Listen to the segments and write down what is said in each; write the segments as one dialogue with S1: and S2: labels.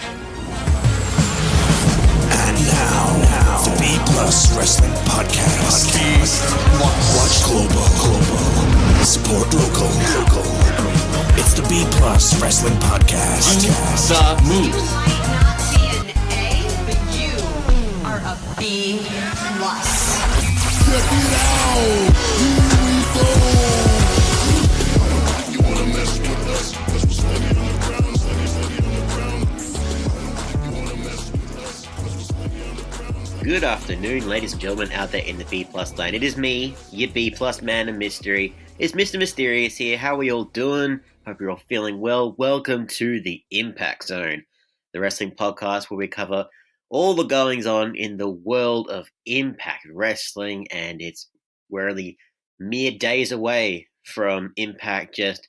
S1: And now, the B Plus Wrestling Podcast. Watch global. Support local. It's the B Plus Wrestling Podcast.
S2: The move.
S3: You might not be an A, but you are a B plus.
S1: Check it out. Here we go. You wanna mess with us? Cause we're steady on the ground, steady on the ground. You wanna mess with us? Cause we're steady on the ground.
S2: Good afternoon, ladies and gentlemen out there in the B Plus line. It is me, your B Plus man of mystery. It's Mr Myster1ous here. How are we all doing? Hope you're all feeling well. Welcome to the Impact Zone, the wrestling podcast where we cover all the goings on in the world of Impact Wrestling, and we're only mere days away from Impact just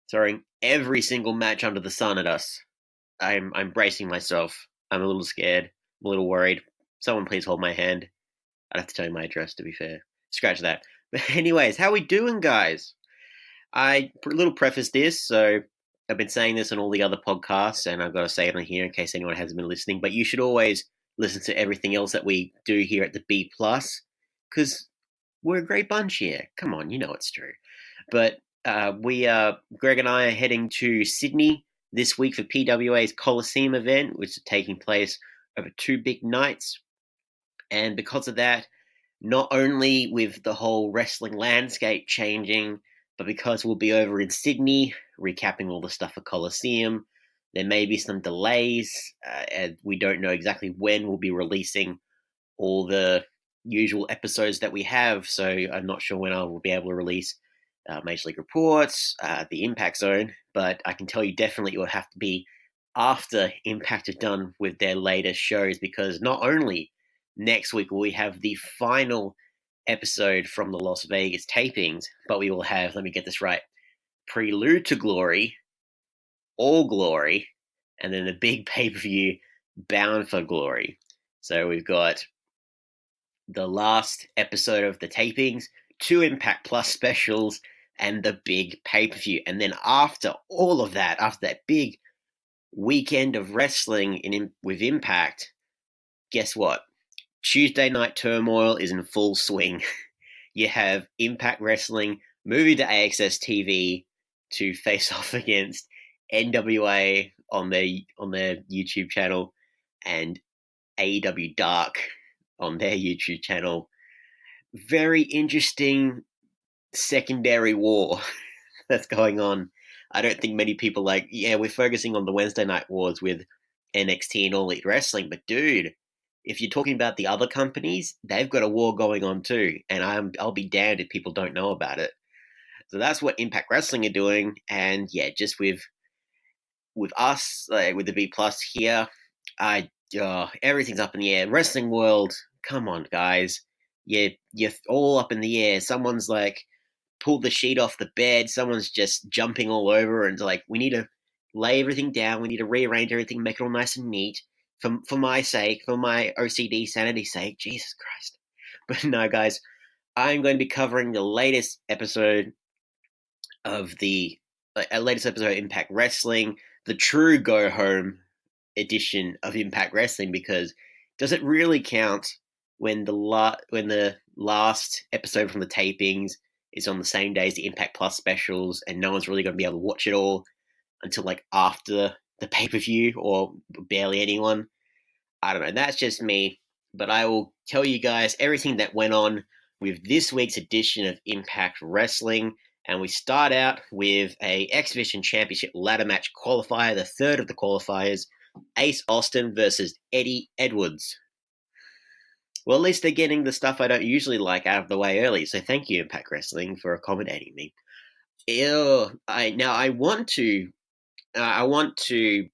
S2: throwing every single match under the sun at us. I'm bracing myself. I'm a little scared. I'm a little worried. Someone please hold my hand. I'd have to tell you my address, to be fair. Scratch that. But anyways, how we doing, guys? I little preface this, so I've been saying this on all the other podcasts, and I've got to say it on here in case anyone hasn't been listening, but you should always listen to everything else that we do here at the B+, because we're a great bunch here. Come on, you know it's true. But Greg and I are heading to Sydney this week for PWA's Coliseum event, which is taking place over 2 big nights. And because of that, not only with the whole wrestling landscape changing, but because we'll be over in Sydney, recapping all the stuff for Coliseum, there may be some delays, and we don't know exactly when we'll be releasing all the usual episodes that we have, so I'm not sure when I will be able to release Major League Reports, the Impact Zone, but I can tell you definitely it will have to be after Impact is done with their latest shows, because not only next week will we have the final episode from the Las Vegas tapings, but we will have, let me get this right, Prelude to Glory, All Glory, and then the big pay-per-view, Bound for Glory. So we've got the last episode of the tapings, 2 Impact Plus specials, and the big pay-per-view. And then after all of that, after that big weekend of wrestling with Impact, guess what? Tuesday Night Turmoil is in full swing. You have Impact Wrestling moving to AXS TV to face off against NWA on their YouTube channel and AEW Dark on their YouTube channel. Very interesting secondary war that's going on. I don't think many people we're focusing on the Wednesday night wars with NXT and All Elite Wrestling, but dude, if you're talking about the other companies, they've got a war going on too, and I'll be damned if people don't know about it. So that's what Impact Wrestling are doing, and yeah, just with us, with the B Plus here, everything's up in the air. Wrestling world, come on, guys, you're all up in the air. Someone's pulled the sheet off the bed. Someone's just jumping all over, and we need to lay everything down. We need to rearrange everything, make it all nice and neat. For my sake, for my OCD sanity sake, Jesus Christ. But no, guys, I'm going to be covering the latest episode of Impact Wrestling, the true go-home edition of Impact Wrestling, because does it really count when the last episode from the tapings is on the same day as the Impact Plus specials, and no one's really going to be able to watch it all until after the pay-per-view, or barely anyone? I don't know. That's just me. But I will tell you guys everything that went on with this week's edition of Impact Wrestling. And we start out with a X-Division Championship ladder match qualifier, the third of the qualifiers, Ace Austin versus Eddie Edwards. Well, at least they're getting the stuff I don't usually like out of the way early. So thank you, Impact Wrestling, for accommodating me. I want to,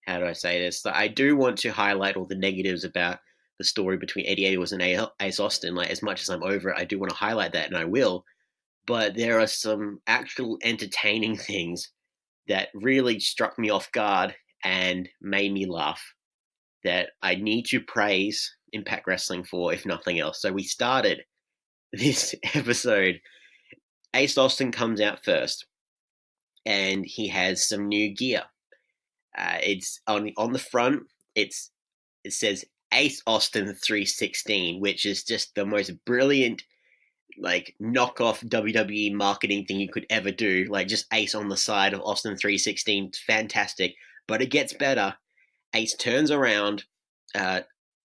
S2: how do I say this? I do want to highlight all the negatives about the story between Eddie Edwards and Ace Austin. As much as I'm over it, I do want to highlight that, and I will. But there are some actual entertaining things that really struck me off guard and made me laugh that I need to praise Impact Wrestling for, if nothing else. So we started this episode. Ace Austin comes out first, and he has some new gear. It's on the front. It says Ace Austin 316, which is just the most brilliant like knockoff WWE marketing thing you could ever do. Like just Ace on the side of Austin 316, it's fantastic. But it gets better. Ace turns around,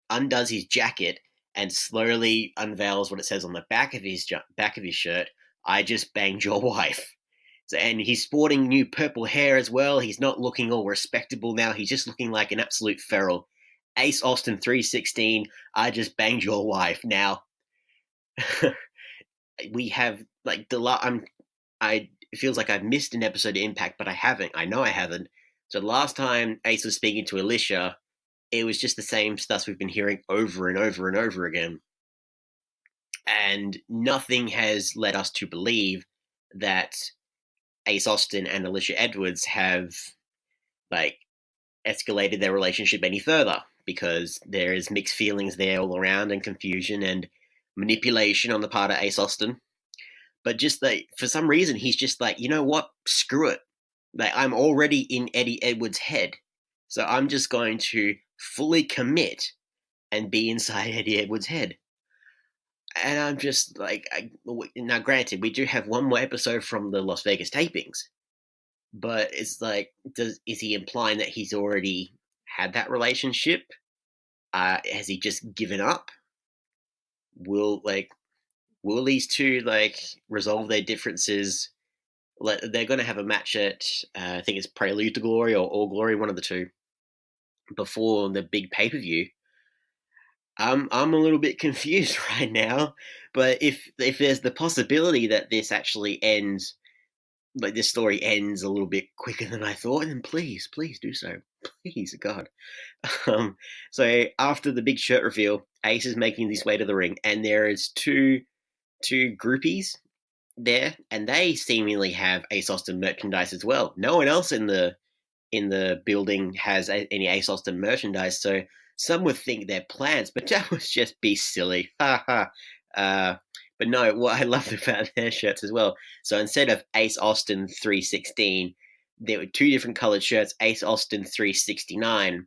S2: undoes his jacket, and slowly unveils what it says on the back of his shirt. I just banged your wife. So, and he's sporting new purple hair as well. He's not looking all respectable now. He's just looking like an absolute feral. Ace Austin 316. I just banged your wife. Now, we have like I it feels like I've missed an episode of Impact, but I haven't. I know I haven't. So last time Ace was speaking to Alicia, it was just the same stuff we've been hearing over and over and over again. And nothing has led us to believe that Ace Austin and Alicia Edwards have like escalated their relationship any further, because there is mixed feelings there all around and confusion and manipulation on the part of Ace Austin. But just like for some reason he's just like, you know what? Screw it. Like I'm already in Eddie Edwards' head. So I'm just going to fully commit and be inside Eddie Edwards' head. And I'm just like, now granted, we do have one more episode from the Las Vegas tapings, but it's like, is he implying that he's already had that relationship? Has he just given up? Will these two like resolve their differences? They're going to have a match at I think it's Prelude to Glory or All Glory, one of the two, before the big pay-per-view. I'm a little bit confused right now, but if there's the possibility that this actually ends, like this story ends a little bit quicker than I thought, then please do so. Please, God. So after the big shirt reveal, Ace is making his way to the ring, and there is two groupies there, and they seemingly have Ace Austin merchandise as well. No one else in the building has any Ace Austin merchandise, so some would think they're plants, but that would just be silly. But no, what I loved about their shirts as well. So instead of Ace Austin 316, there were two different colored shirts, Ace Austin 369.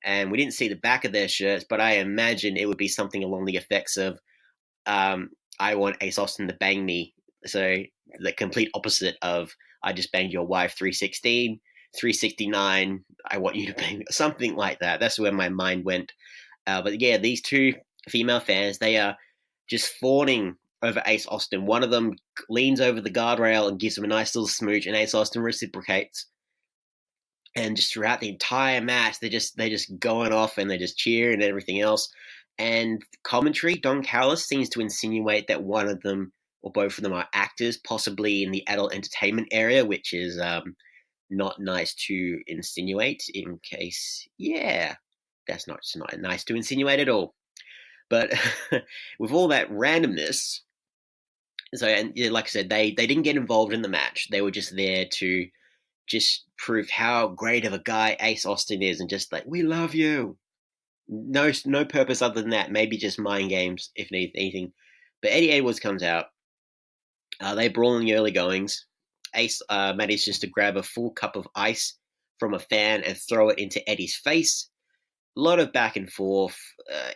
S2: And we didn't see the back of their shirts, but I imagine it would be something along the effects of, I want Ace Austin to bang me. So the complete opposite of I just banged your wife 316. 369, I want you to bang me. Something like that. That's where my mind went. But yeah, these two female fans, they are just fawning over Ace Austin. One of them leans over the guardrail and gives him a nice little smooch, and Ace Austin reciprocates. And just throughout the entire match, they're just going off and they just cheer and everything else. And commentary, Don Callis seems to insinuate that one of them or both of them are actors, possibly in the adult entertainment area, which is not nice to insinuate. In case, yeah, that's not nice to insinuate at all. But with all that randomness, so and yeah, like I said, they didn't get involved in the match. They were just there to just prove how great of a guy Ace Austin is, and just like, we love you. No purpose other than that. Maybe just mind games, if anything. But Eddie Edwards comes out. They brawl in the early goings. Ace manages to grab a full cup of ice from a fan and throw it into Eddie's face. A lot of back and forth.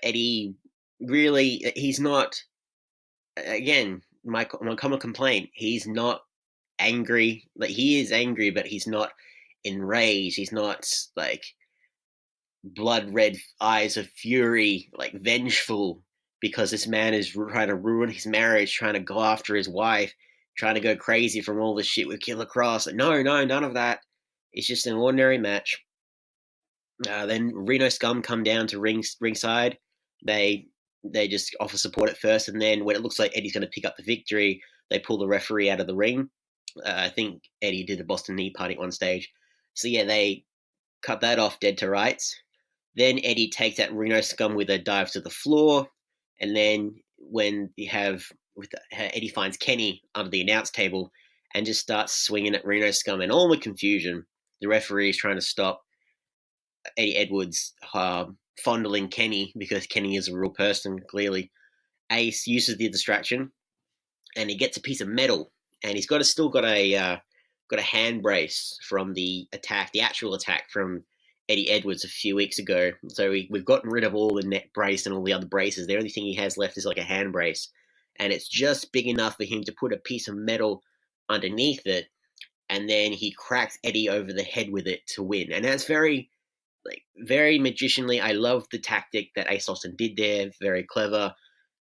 S2: Eddie really, he's not. Again, my common complaint. He's not angry. Like, he is angry, but he's not enraged. He's not like blood red eyes of fury, like vengeful, because this man is trying to ruin his marriage, trying to go after his wife, trying to go crazy from all the shit with Killer Cross. Like, no, none of that. It's just an ordinary match. Then Reno Scum come down to ringside. They just offer support at first, and then when it looks like Eddie's going to pick up the victory, they pull the referee out of the ring. I think Eddie did the Boston Knee Party at one stage. So yeah, they cut that off dead to rights. Then Eddie takes that Reno Scum with a dive to the floor, and then when you have Eddie finds Kenny under the announce table and just starts swinging at Reno Scum, and all the confusion. The referee is trying to stop Eddie Edwards fondling Kenny, because Kenny is a real person, clearly. Ace uses the distraction, and he gets a piece of metal, and he's still got a got a hand brace from the attack, the actual attack from Eddie Edwards a few weeks ago. So we've gotten rid of all the neck brace and all the other braces. The only thing he has left is like a hand brace, and it's just big enough for him to put a piece of metal underneath it, and then he cracks Eddie over the head with it to win. And that's very magicianly. I love the tactic that Ace Austin did there. Very clever.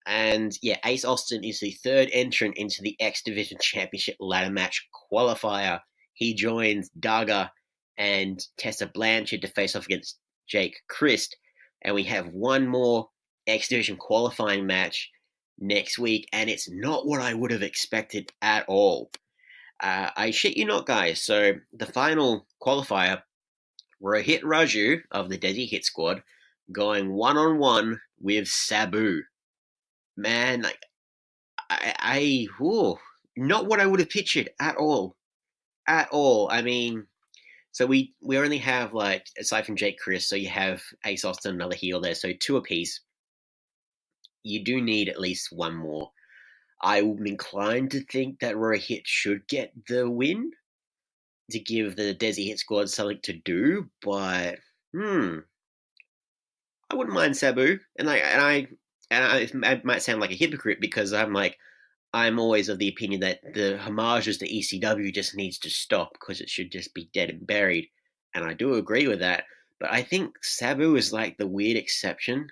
S2: And yeah, Ace Austin is the third entrant into the X Division Championship ladder match qualifier. He joins Daga and Tessa Blanchard to face off against Jake Christ. And we have one more X Division qualifying match next week, and it's not what I would have expected at all. I shit you not, guys. So the final qualifier, Rohit Raju of the Desi Hit Squad going one-on-one with Sabu. Man, like not what I would have pictured at all. At all. I mean, so we only have, like, aside from Jake Chris, so you have Ace Austin, another heel there, so two apiece. You do need at least one more. I'm inclined to think that Rohit should get the win to give the Desi Hit Squad something to do, but I wouldn't mind Sabu, and I might sound like a hypocrite because I'm always of the opinion that the homages to ECW just needs to stop because it should just be dead and buried, and I do agree with that. But I think Sabu is like the weird exception.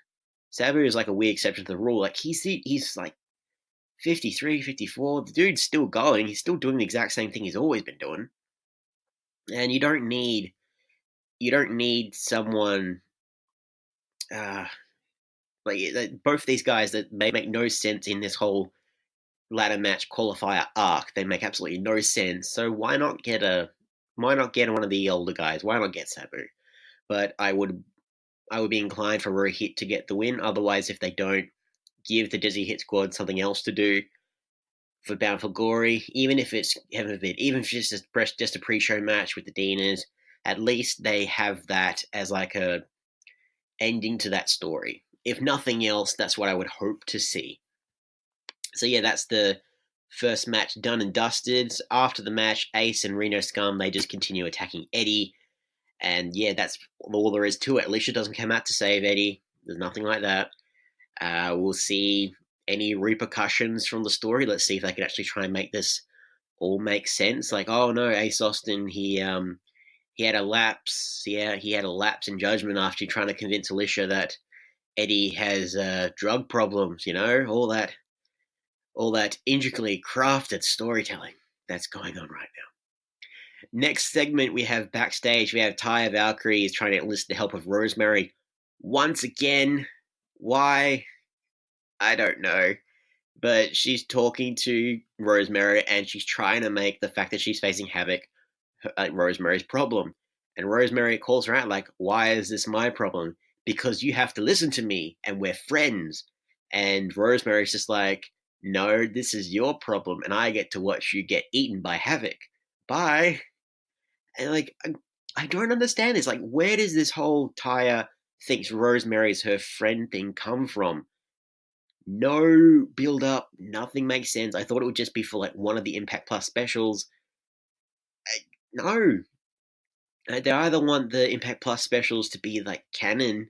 S2: Sabu is like a weird exception to the rule. Like he's like 53, 54. The dude's still going. He's still doing the exact same thing he's always been doing. And you don't need someone like both these guys that may make no sense in this whole ladder match qualifier arc. They make absolutely no sense. So why not get one of the older guys? Why not get Sabu? But I would be inclined for Rohit to get the win. Otherwise, if they don't, give the Desi Hit Squad something else to do for Bound for Glory, even if it's even if it's just a pre-show match with the Deaners. At least they have that as like a ending to that story. If nothing else, that's what I would hope to see. So yeah, that's the first match done and dusted. After the match, Ace and Reno Scum, they just continue attacking Eddie. And yeah, that's all there is to it. Alicia doesn't come out to save Eddie. There's nothing like that. We'll see any repercussions from the story. Let's see if they can actually try and make this all make sense. Like, oh no, Ace Austin, he had a lapse. Yeah, he had a lapse in judgment after trying to convince Alicia that Eddie has drug problems. You know, all that intricately crafted storytelling that's going on right now. Next segment, we have backstage. We have Taya Valkyrie is trying to enlist the help of Rosemary once again. Why? I don't know. But she's talking to Rosemary and she's trying to make the fact that she's facing Havoc Rosemary's problem. And Rosemary calls her out like, why is this my problem? Because you have to listen to me and we're friends. And Rosemary's just like, no, this is your problem and I get to watch you get eaten by Havoc. Bye. And like, I don't understand this. Like, where does this whole Taya thinks Rosemary's her friend thing come from? No build up, nothing makes sense. I thought it would just be for like one of the Impact Plus specials. No. They either want the Impact Plus specials to be like canon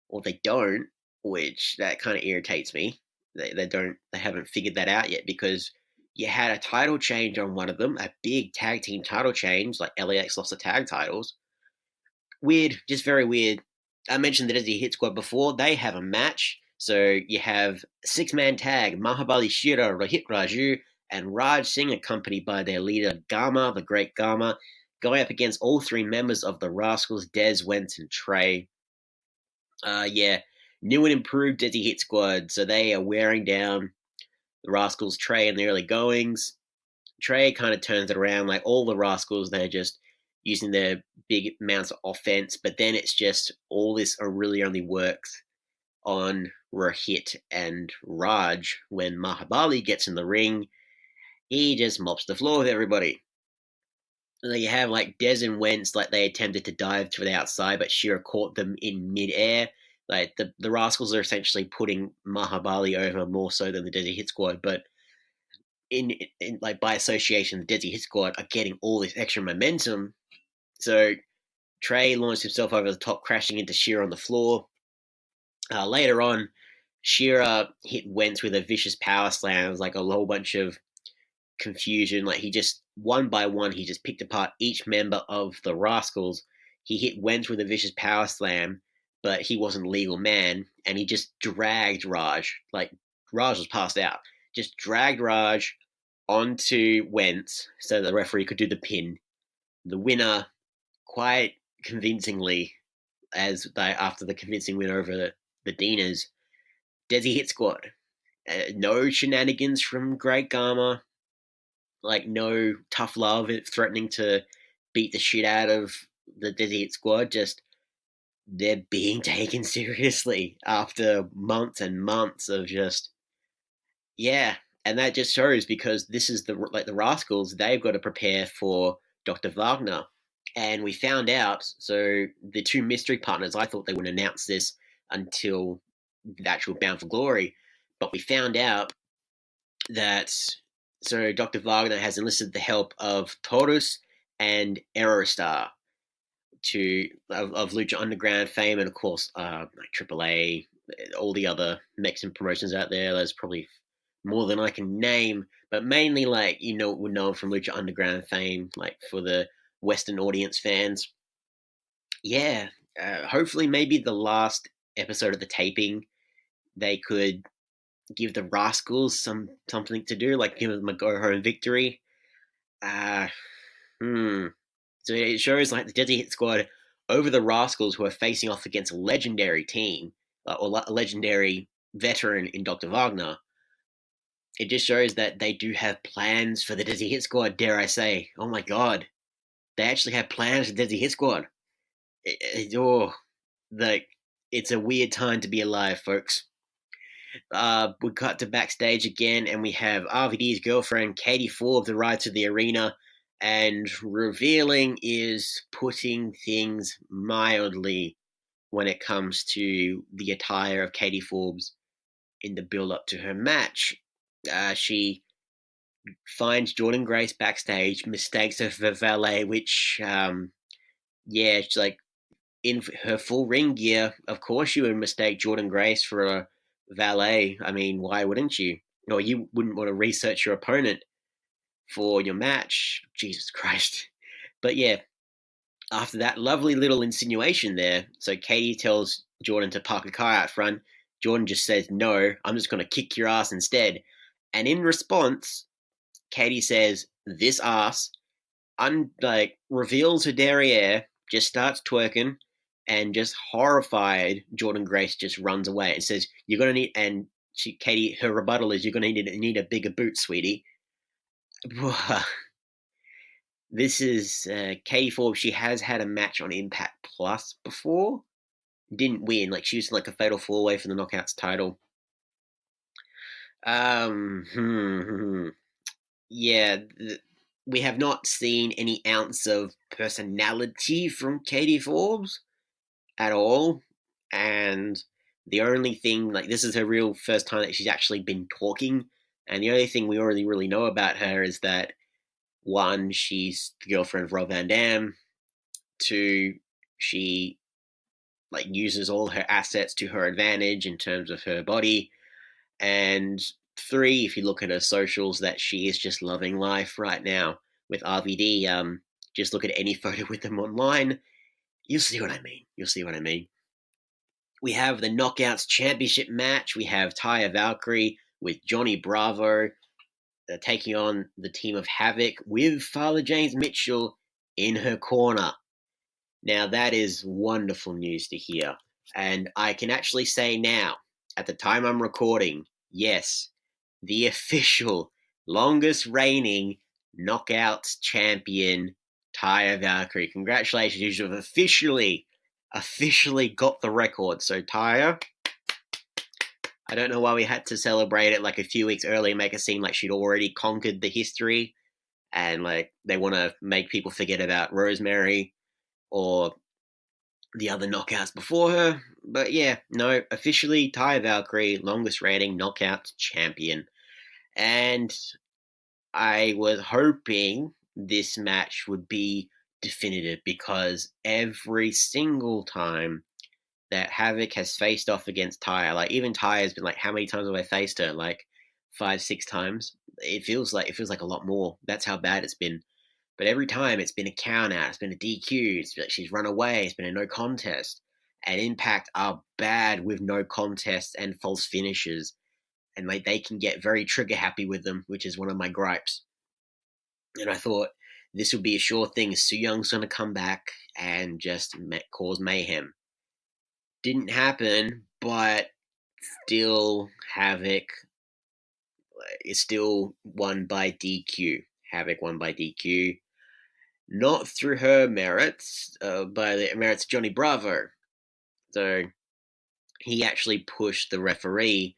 S2: or they don't, which that kind of irritates me. They haven't figured that out yet because you had a title change on one of them, a big tag team title change, like LAX lost the tag titles. Weird, just very weird. I mentioned that as the Hit Squad before, they have a match. So you have 6-man tag, Mahabali Shira, Rohit Raju, and Raj Singh, accompanied by their leader Gama, the Great Gama, going up against all 3 members of the Rascals, Des, Wentz, and Trey. New and improved Desi Hit Squad, so they are wearing down the Rascals, Trey, in the early goings. Trey kind of turns it around, like all the Rascals, they're just using their big amounts of offense, but then it's just all this really only works on Rohit and Raj. When Mahabali gets in the ring, he just mops the floor with everybody. And then you have like Des and Wentz, like they attempted to dive to the outside, but Shira caught them in midair. Like the Rascals are essentially putting Mahabali over more so than the Desi Hit Squad, but in like by association, the Desi Hit Squad are getting all this extra momentum. So Trey launched himself over the top, crashing into Shearer on the floor. Later on, Shearer hit Wentz with a vicious power slam. It was like a whole bunch of confusion. Like he just one by one, he just picked apart each member of the Rascals. He hit Wentz with a vicious power slam, but he wasn't legal man, and he just dragged Raj. Like Raj was passed out. Just dragged Raj onto Wentz so the referee could do the pin. The winner, quite convincingly, as they after the convincing win over the Deaners, Desi Hit Squad. No shenanigans from Great Garma. Like no tough love threatening to beat the shit out of the Desi Hit Squad. Just they're being taken seriously after months and months of just and that just shows because this is the Rascals. They've got to prepare for Dr. Wagner, and we found out. So the two mystery partners, I thought they would announce this until the actual Bound for Glory, but we found out that Dr. Wagner has enlisted the help of Taurus and Aerostar of Lucha Underground fame, and of course like AAA, all the other Mexican promotions out there. There's probably more than I can name, but mainly like would know from Lucha Underground fame, like for the Western audience fans. Hopefully maybe the last episode of the taping they could give the Rascals something to do, like give them a go home victory. So it shows like the Desi Hit Squad over the Rascals, who are facing off against a legendary team or a legendary veteran in Dr. Wagner. It just shows that they do have plans for the Desi Hit Squad. Dare I say? Oh my god, they actually have plans for the Desi Hit Squad. It's a weird time to be alive, folks. We cut to backstage again, and we have RVD's girlfriend, Katie Forbes, arrive to the arena, and revealing is putting things mildly when it comes to the attire of Katie Forbes in the build-up to her match. She finds Jordan Grace backstage, mistakes her for valet, which, she's like, in her full ring gear, of course you would mistake Jordan Grace for a valet. I mean, why wouldn't you? Or you wouldn't want to research your opponent for your match. Jesus Christ. But yeah, after that lovely little insinuation there, so Katie tells Jordan to park a car out front. Jordan just says, no, I'm just going to kick your ass instead. And in response, Katie says, this ass, reveals her derriere, just starts twerking, and just horrified, Jordan Grace just runs away and says, you're going to need, and Katie, her rebuttal is, you're going to need a bigger boot, sweetie. This is Katie Forbes. She has had a match on Impact Plus before. Didn't win. Like, she was like a fatal four-way for the Knockouts title. We have not seen any ounce of personality from Katie Forbes at all. And the only thing, like, this is her real first time that she's actually been talking. And the only thing we already really know about her is that, one, she's the girlfriend of Rob Van Dam. Two, she uses all her assets to her advantage in terms of her body. And three, if you look at her socials, that she is just loving life right now with RVD. Just look at any photo with them online. You'll see what I mean. We have the Knockouts Championship match. We have Taya Valkyrie with Johnny Bravo taking on the team of Havoc with Father James Mitchell in her corner. Now, that is wonderful news to hear. And I can actually say now, at the time I'm recording, yes, the official longest reigning Knockouts champion, Taya Valkyrie. Congratulations, you've officially got the record. So Taya, I don't know why we had to celebrate it like a few weeks earlier, make it seem like she'd already conquered the history, and like they want to make people forget about Rosemary or the other knockouts before her. But yeah, no, officially Taya Valkyrie, longest reigning Knockouts champion. And I was hoping this match would be definitive because every single time that Havoc has faced off against Taya, like even Taya's been like, how many times have I faced her? Like 5-6 times. It feels like a lot more. That's how bad it's been. But every time it's been a count out, it's been a DQ, it's been, she's run away, it's been a no contest. And Impact are bad with no contests and false finishes. And like they can get very trigger happy with them, which is one of my gripes. And I thought this would be a sure thing. Su Young's going to come back and just cause mayhem. Didn't happen, but still Havoc is still won by DQ. Havoc won by DQ. Not through her merits, by the merits of Johnny Bravo. So he actually pushed the referee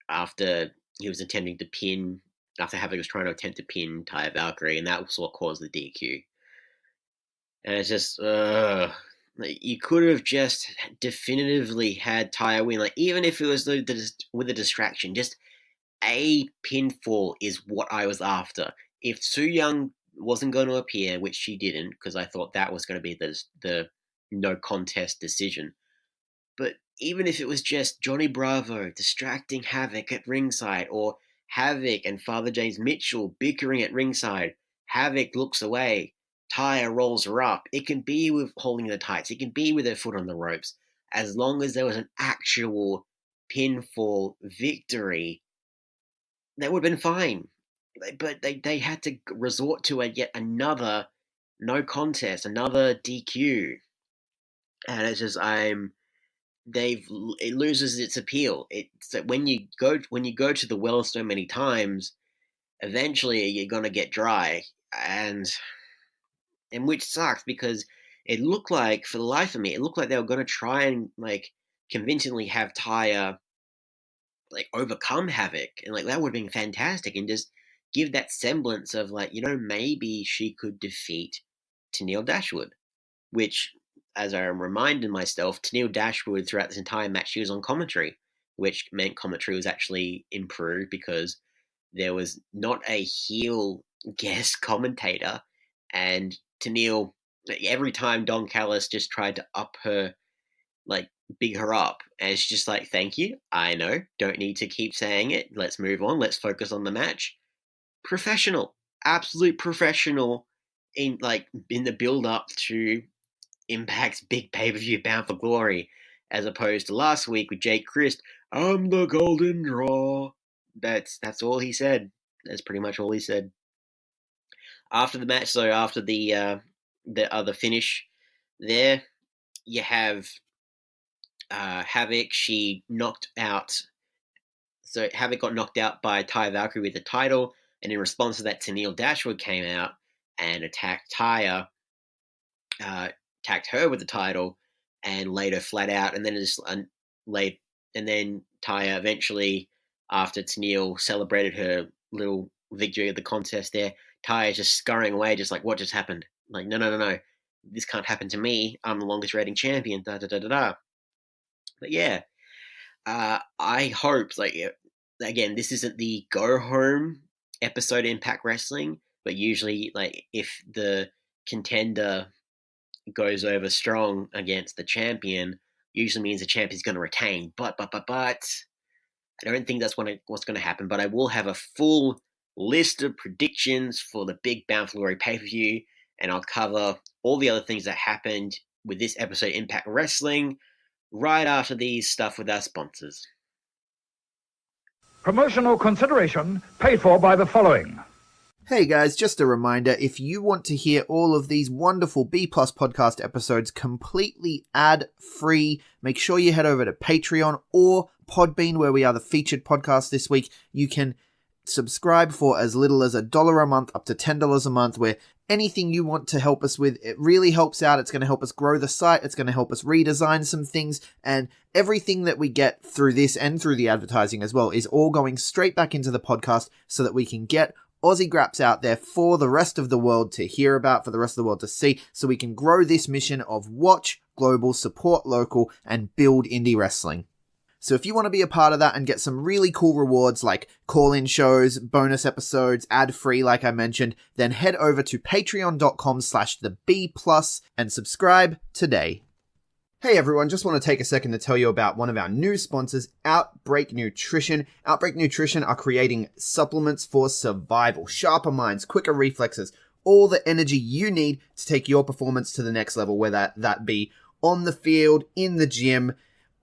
S2: after he was attempting to pin, after Havoc was trying to attempt to pin Taya Valkyrie, and that was what caused the DQ. And it's just, you could have just definitively had Taya win, like even if it was with a distraction, just a pinfall is what I was after. If Su Yung wasn't going to appear, which she didn't, because I thought that was going to be the no contest decision. But even if it was just Johnny Bravo distracting Havoc at ringside, or Havoc and Father James Mitchell bickering at ringside, Havoc looks away, Taya rolls her up. It can be with holding the tights. It can be with her foot on the ropes. As long as there was an actual pinfall victory, that would have been fine. But they had to resort to yet another no contest, another DQ. And it's just, it loses its appeal. It's that when you go to the well so many times, eventually you're gonna get dry, and which sucks because it looked like, for the life of me, it looked like they were gonna try and like convincingly have Taya like overcome Havoc, and like that would have been fantastic, and just give that semblance of like, maybe she could defeat Tenille Dashwood, which, as I reminded myself, Tenille Dashwood throughout this entire match, she was on commentary, which meant commentary was actually improved because there was not a heel guest commentator, and Tenille, every time Don Callis just tried to up her, like big her up, and she's just like, thank you, I know, don't need to keep saying it, let's move on, let's focus on the match. Professional, absolute professional in the build up to Impact's big pay-per-view Bound for Glory, as opposed to last week with Jake Christ, I'm the golden draw. That's all he said. That's pretty much all he said. After the match, so after the other finish there, you have Havoc. She knocked out. So Havoc got knocked out by Taya Valkyrie with the title, and in response to that, Tenille Dashwood came out and attacked Taya, attacked her with the title, and laid her flat out, and then then Taya eventually, after Tenille celebrated her little victory of the contest there, Taya just scurrying away, just like, what just happened? Like, no, this can't happen to me. I'm the longest rating champion. Da da da da da. But yeah, I hope, like, again, this isn't the go home episode of Impact Wrestling, but usually, like, if the contender goes over strong against the champion, usually means the champion's going to retain. But I don't think that's what's going to happen. But I will have a full list of predictions for the big Bound for Glory pay-per-view, and I'll cover all the other things that happened with this episode of Impact Wrestling right after these stuff with our sponsors.
S4: Promotional consideration paid for by the following.
S5: Hey guys, just a reminder, if you want to hear all of these wonderful B Plus podcast episodes completely ad-free, make sure you head over to Patreon or Podbean, where we are the featured podcast this week. You can subscribe for as little as $1 a month up to $10 a month, where anything you want to help us with, it really helps out. It's going to help us grow the site. It's going to help us redesign some things, and everything that we get through this and through the advertising as well is all going straight back into the podcast so that we can get Aussie Graps out there for the rest of the world to hear about, for the rest of the world to see, so we can grow this mission of watch global, support local, and build indie wrestling. So if you want to be a part of that and get some really cool rewards like call-in shows, bonus episodes, ad-free like I mentioned, then head over to patreon.com/theb+ and subscribe today. Hey everyone, just want to take a second to tell you about one of our new sponsors, Outbreak Nutrition. Outbreak Nutrition are creating supplements for survival, sharper minds, quicker reflexes, all the energy you need to take your performance to the next level, whether that be on the field, in the gym,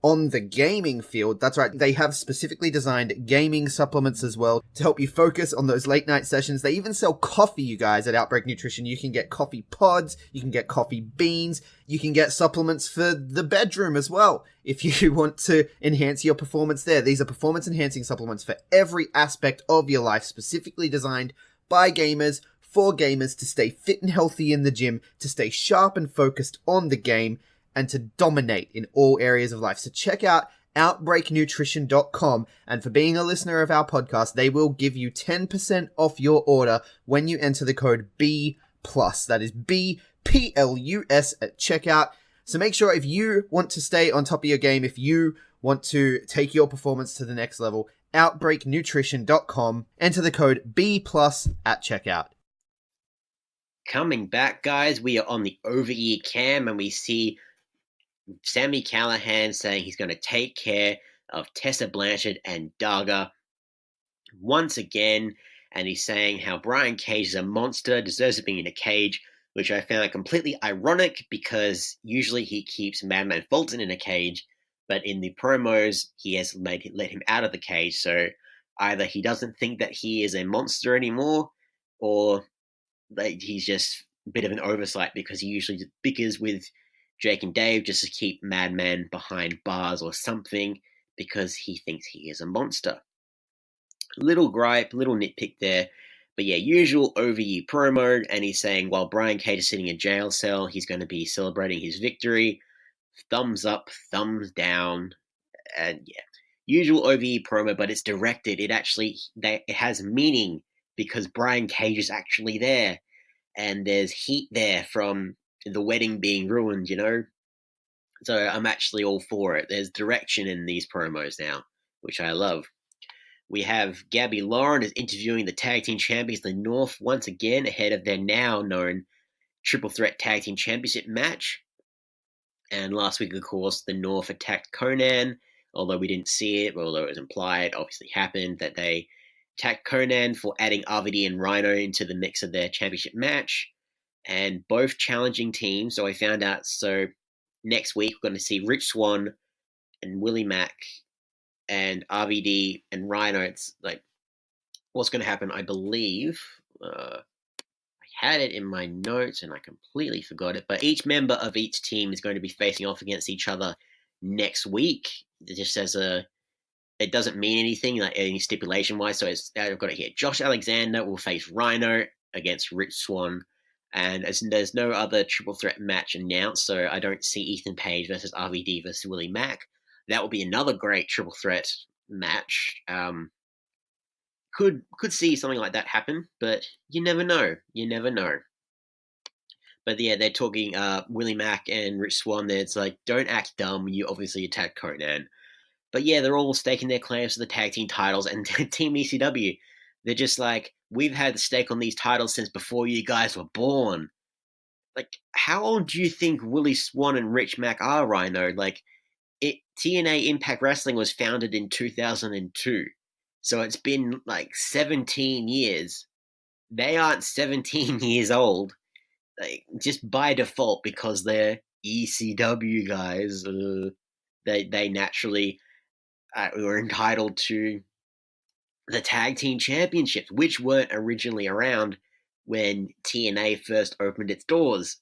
S5: on the gaming field. That's right, they have specifically designed gaming supplements as well to help you focus on those late night sessions. They even sell coffee, you guys, at Outbreak Nutrition. You can get coffee pods, you can get coffee beans, you can get supplements for the bedroom as well if you want to enhance your performance there. These are performance enhancing supplements for every aspect of your life, specifically designed by gamers, for gamers, to stay fit and healthy in the gym, to stay sharp and focused on the game, and to dominate in all areas of life. So check out OUTBREAKNUTRITION.com, and for being a listener of our podcast, they will give you 10% off your order when you enter the code B+. That is BPLUS at checkout. So make sure, if you want to stay on top of your game, if you want to take your performance to the next level, OUTBREAKNUTRITION.com, enter the code B+ at checkout.
S2: Coming back, guys, we are on the over-ear cam and we see Sami Callihan saying he's going to take care of Tessa Blanchard and Daga once again, and he's saying how Brian Cage is a monster, deserves to be in a cage, which I found completely ironic because usually he keeps Madman Fulton in a cage, but in the promos he has let him out of the cage, so either he doesn't think that he is a monster anymore, or he's just a bit of an oversight because he usually bickers with Jake and Dave just to keep Madman behind bars or something because he thinks he is a monster. Little gripe, little nitpick there. But yeah, usual overview promo, and he's saying while Brian Cage is sitting in a jail cell, he's going to be celebrating his victory. Thumbs up, thumbs down, and yeah. Usual OVE promo, but it's directed. It has meaning because Brian Cage is actually there, and there's heat there from the wedding being ruined, So I'm actually all for it. There's direction in these promos now, which I love. We have Gabby Lauren is interviewing the tag team champions, the North, once again ahead of their now known Triple Threat Tag Team Championship match. And last week, of course, the North attacked Conan, although we didn't see it, although it was implied, obviously happened, that they attacked Conan for adding RVD and Rhino into the mix of their championship match. And both challenging teams, so I found out, so next week we're going to see Rich Swann and Willie Mack and RVD and Rhino. It's like, what's going to happen, I believe, I had it in my notes and I completely forgot it, but each member of each team is going to be facing off against each other next week. It just says it doesn't mean anything, like any stipulation-wise, so I've got it here. Josh Alexander will face Rhino against Rich Swann, and there's no other triple threat match announced, so I don't see Ethan Page versus RVD versus Willie Mack. That will be another great triple threat match. Could see something like that happen, but you never know. You never know. But yeah, they're talking Willie Mack and Rich Swann there. It's like, don't act dumb. You obviously attacked Conan. But yeah, they're all staking their claims to the tag team titles, and Team ECW, they're just like, we've had the stake on these titles since before you guys were born. Like, how old do you think Willie Swann and Rich Mack are, Rhino? Like, TNA Impact Wrestling was founded in 2002. So it's been like 17 years. They aren't 17 years old. Like, just by default, because they're ECW guys. They naturally were entitled to the tag team championships, which weren't originally around when TNA first opened its doors.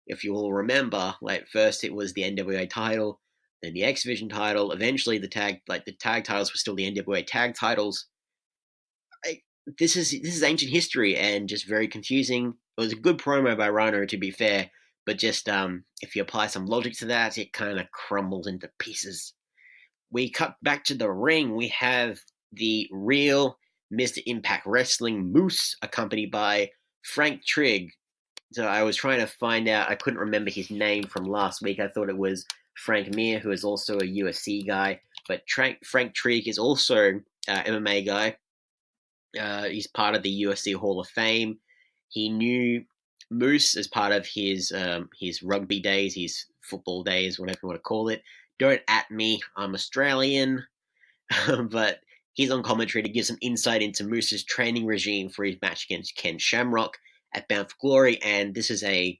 S2: If you all remember, like, first it was the NWA title, then the X Division title. Eventually, the tag titles were still the NWA tag titles. This is ancient history and just very confusing. It was a good promo by Rhino, to be fair, but just if you apply some logic to that, it kind of crumbles into pieces. We cut back to the ring. We have the real Mr. Impact Wrestling Moose, accompanied by Frank Trigg. So I was trying to find out, I couldn't remember his name from last week. I thought it was Frank Mir, who is also a UFC guy. But Frank Trigg is also MMA guy. He's part of the UFC Hall of Fame. He knew Moose as part of his rugby days, his football days, whatever you want to call it. Don't at me, I'm Australian. But he's on commentary to give some insight into Moose's training regime for his match against Ken Shamrock at Bound for Glory, and this is a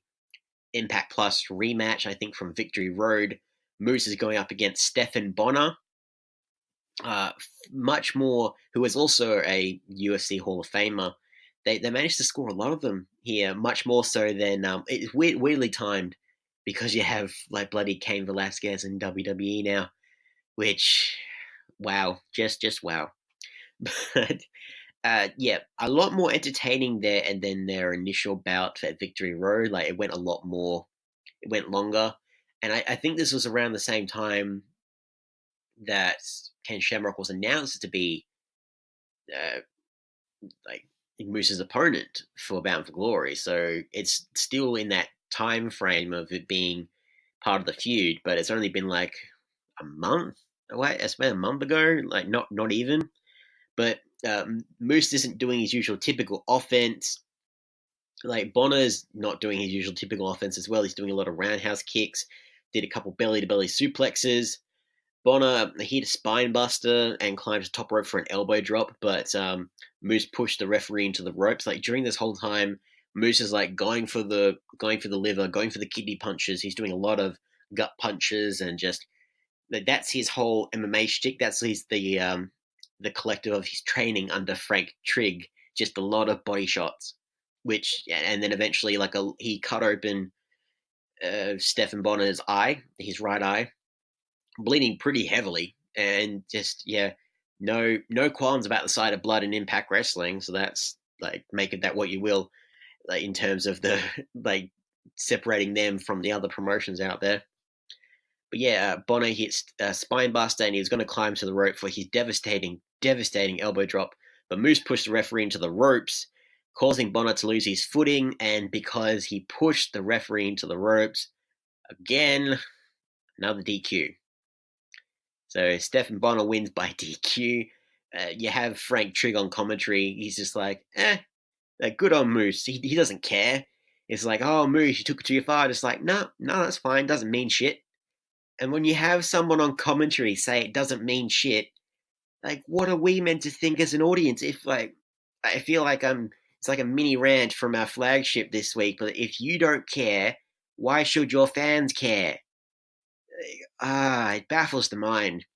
S2: Impact Plus rematch, I think, from Victory Road. Moose is going up against Stephan Bonnar, much more, who is also a UFC Hall of Famer. They managed to score a lot of them here, much more so than it's weirdly timed, because you have like bloody Cain Velasquez in WWE now, which wow, just wow. But yeah, a lot more entertaining there, and then their initial bout at Victory Road, like it went a lot more, it went longer, and I think this was around the same time that Ken Shamrock was announced to be like Moose's opponent for Bound for Glory, so it's still in that time frame of it being part of the feud, but it's only been like a month away. It's been a month ago, like not even. But Moose isn't doing his usual typical offense. Like Bonner's not doing his usual typical offense as well. He's doing a lot of roundhouse kicks. Did a couple belly to belly suplexes. Bonner hit a spine buster and climbed the top rope for an elbow drop, but Moose pushed the referee into the ropes. Like during this whole time, Moose is like going for the liver, going for the kidney punches. He's doing a lot of gut punches and just that's his whole MMA shtick. That's the collective of his training under Frank Trigg. Just a lot of body shots, which and then eventually he cut open Stephan Bonner's eye, his right eye, bleeding pretty heavily, and just no qualms about the sight of blood in Impact Wrestling. So that's like make it that what you will, like in terms of the like separating them from the other promotions out there. But yeah, Bonner hits spine buster, and he was going to climb to the rope for his devastating elbow drop. But Moose pushed the referee into the ropes, causing Bonner to lose his footing. And because he pushed the referee into the ropes, again, another DQ. So Stephan Bonner wins by DQ. You have Frank Trigg on commentary. He's just like, good on Moose. He doesn't care. It's like, oh, Moose, you took it too far. It's like, no, that's fine. Doesn't mean shit. And when you have someone on commentary say it doesn't mean shit, like, what are we meant to think as an audience? If, like, I feel like it's like a mini rant from our flagship this week, but if you don't care, why should your fans care? It baffles the mind